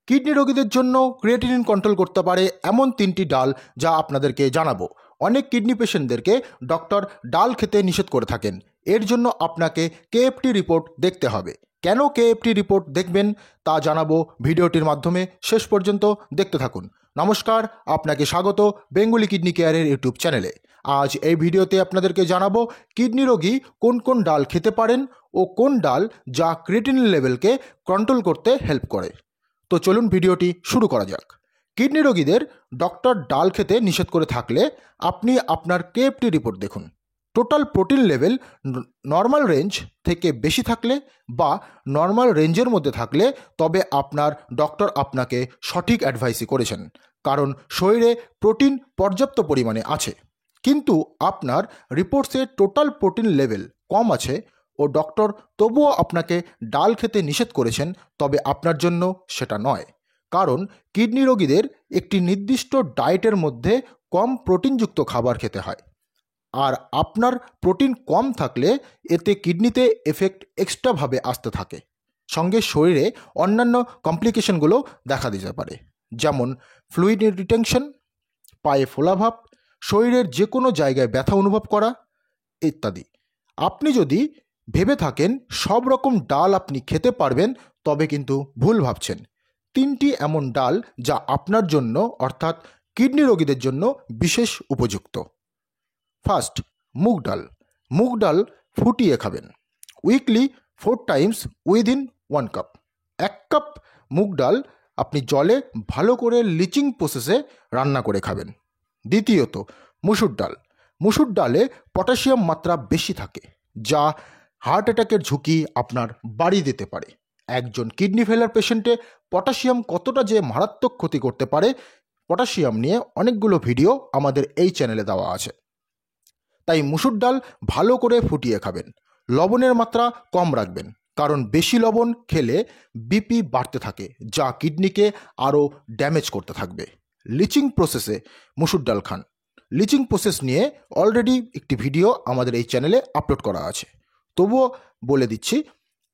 Kidney রোগীদের জন্য creatinine control করতে পারে এমন 3টি ডাল যা আপনাদেরকে জানাবো। অনেক কিডনি পেশেন্টদেরকে ডক্টর ডাল খেতে নিষেধ করে থাকেন। এর জন্য আপনাকে কেএফটি রিপোর্ট দেখতে হবে। কেন কেএফটি রিপোর্ট দেখবেন তা জানাবো ভিডিওটির মাধ্যমে। শেষ পর্যন্ত দেখতে থাকুন। নমস্কার, আপনাকে স্বাগত বেঙ্গলি কিডনি কেয়ারের ইউটিউব চ্যানেলে। আজ এই ভিডিওতে আপনাদেরকে জানাবো কিডনি রোগী কোন কোন ডাল খেতে পারেন ও কোন ডাল যা ক্রিয়েটিনিন লেভেলকে কন্ট্রোল করতে হেল্প করে। তো চলুন ভিডিওটি শুরু করা যাক। কিডনি রোগীদের ডক্টর ডাল খেতে নিষেধ করে থাকলে আপনি আপনার কেএফটি রিপোর্ট দেখুন। Total protein level normal range থেকে বেশি থাকলে বা নর্মাল রেঞ্জের মধ্যে থাকলে তবে আপনার ডক্টর আপনাকে সঠিক অ্যাডভাইসই করেছেন, কারণ শরীরে প্রোটিন পর্যাপ্ত পরিমাণে আছে। কিন্তু আপনার রিপোর্টসে টোটাল প্রোটিন লেভেল কম আছে ও ডক্টর তবুও আপনাকে ডাল খেতে নিষেধ করেছেন, তবে আপনার জন্য সেটা নয়। কারণ কিডনি রোগীদের একটি নির্দিষ্ট ডায়েটের মধ্যে কম প্রোটিনযুক্ত খাবার খেতে হয়, আর আপনার প্রোটিন কম থাকলে এতে কিডনিতে এফেক্ট এক্সট্রাভাবে আসতে থাকে। সঙ্গে শরীরে অন্যান্য কমপ্লিকেশনগুলো দেখা দিতে পারে, যেমন ফ্লুইড রিটেনশন, পায়ে ফোলাভাব, শরীরের যে কোনো জায়গায় ব্যথা অনুভব করা ইত্যাদি। আপনি যদি ভেবে থাকেন সব রকম ডাল আপনি খেতে পারবেন, তবে কিন্তু ভুল ভাবছেন। 3টি এমন ডাল যা আপনার জন্য অর্থাৎ কিডনি রোগীদের জন্য বিশেষ উপযুক্ত। ফার্স্ট, মুগ ডাল। মুগ ডাল ফুটিয়ে খাবেন। Weekly 4 Times within 1 cup. 1 cup মুগ ডাল আপনি জলে ভালো করে লিচিং প্রসেসে রান্না করে খাবেন। দ্বিতীয়ত, মুসুর ডাল। মুসুর ডালে পটাশিয়াম মাত্রা বেশি থাকে, যা হার্ট অ্যাটাকের ঝুঁকি আপনার বাড়িয়ে দিতে পারে। একজন কিডনি ফেলার পেশেন্টে পটাশিয়াম কতটা যে মারাত্মক ক্ষতি করতে পারে, পটাশিয়াম নিয়ে অনেকগুলো ভিডিও আমাদের এই চ্যানেলে দেওয়া আছে। তাই মুসুর ডাল ভালো করে ফুটিয়ে খাবেন। লবণের মাত্রা কম রাখবেন, কারণ বেশি লবণ খেলে বিপি বাড়তে থাকে, যা কিডনিকে আরও ড্যামেজ করতে থাকবে। লিচিং প্রসেসে মুসুর ডাল খান। লিচিং প্রসেস নিয়ে অলরেডি একটি ভিডিও আমাদের এই চ্যানেলে আপলোড করা আছে, তবুও বলে দিচ্ছি।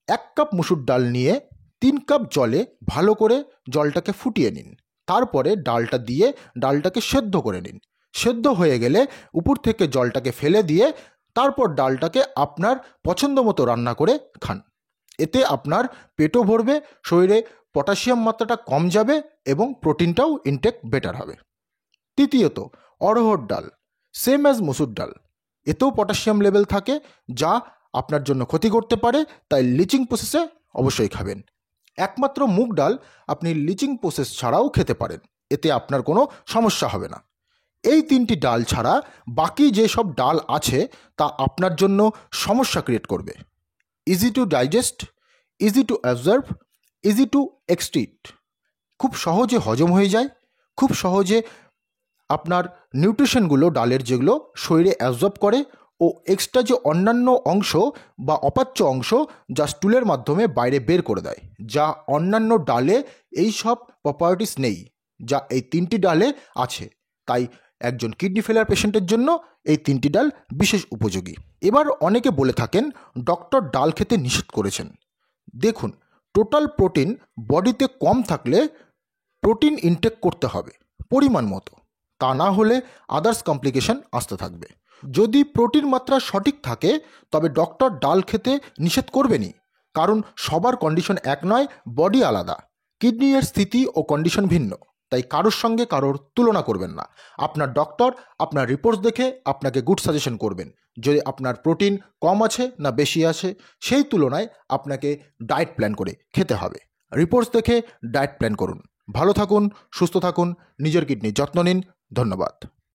1 কাপ মুসুর ডাল নিয়ে 3 কাপ জলে ভালো করে জলটাকে ফুটিয়ে নিন। তারপরে ডালটা দিয়ে ডালটাকে সেদ্ধ করে নিন। সেদ্ধ হয়ে গেলে উপর থেকে জলটাকে ফেলে দিয়ে তারপর ডালটাকে আপনার পছন্দ মতো রান্না করে খান। এতে আপনার পেটও ভরবে, শরীরে পটাশিয়াম মাত্রাটা কম যাবে এবং প্রোটিনটাও ইনটেক বেটার হবে। তৃতীয়ত, অড়হর ডাল। সেম অ্যাজ মুসুর ডাল, এতেও পটাশিয়াম লেভেল থাকে, যা আপনার জন্য ক্ষতি করতে পারে, তাই লিচিং প্রসেসে অবশ্যই খাবেন। একমাত্র মুগ ডাল আপনি লিচিং প্রসেস ছাড়াও খেতে পারেন, এতে আপনার কোনো সমস্যা হবে না। এই 3টি ডাল ছাড়া বাকি যেসব ডাল আছে তা আপনার জন্য সমস্যা ক্রিয়েট করবে। Easy to digest, easy to absorb, easy to excrete. খুব সহজে হজম হয়ে যায়, খুব সহজে আপনার নিউট্রিশনগুলো ডালের যেগুলো শরীরে অ্যাবজর্ব করে ও এক্সট্রা যে অন্যান্য অংশ বা অপাচ্য অংশ যা স্টুলের মাধ্যমে বাইরে বের করে দেয়, যা অন্যান্য ডালে এই সব প্রপার্টিস নেই, যা এই 3টি ডালে আছে। তাই একজন কিডনি ফেলার পেশেন্টের জন্য এই 3টি ডাল বিশেষ উপযোগী। এবার অনেকে বলে থাকেন ডক্টর ডাল খেতে নিষেধ করেছেন। দেখুন, টোটাল প্রোটিন বডিতে কম থাকলে প্রোটিন ইনটেক করতে হবে পরিমাণ মতো, তা না হলে আদার্স কমপ্লিকেশন আসতে থাকবে। যদি প্রোটিন মাত্রা সঠিক থাকে তবে ডক্টর ডাল খেতে নিষেধ করবেনই, কারণ সবার কন্ডিশন এক নয়, বডি আলাদা, কিডনির স্থিতি ও কন্ডিশন ভিন্ন, তাই কারোর সঙ্গে কারোর তুলনা করবেন না। আপনার ডক্টর আপনার রিপোর্টস দেখে আপনাকে গুড সাজেশন করবেন। যদি আপনার প্রোটিন কম আছে না বেশি আছে, সেই তুলনায় আপনাকে ডায়েট প্ল্যান করে খেতে হবে। রিপোর্টস দেখে ডায়েট প্ল্যান করুন। ভালো থাকুন, সুস্থ থাকুন, নিজের কিডনির যত্ন নিন। ধন্যবাদ।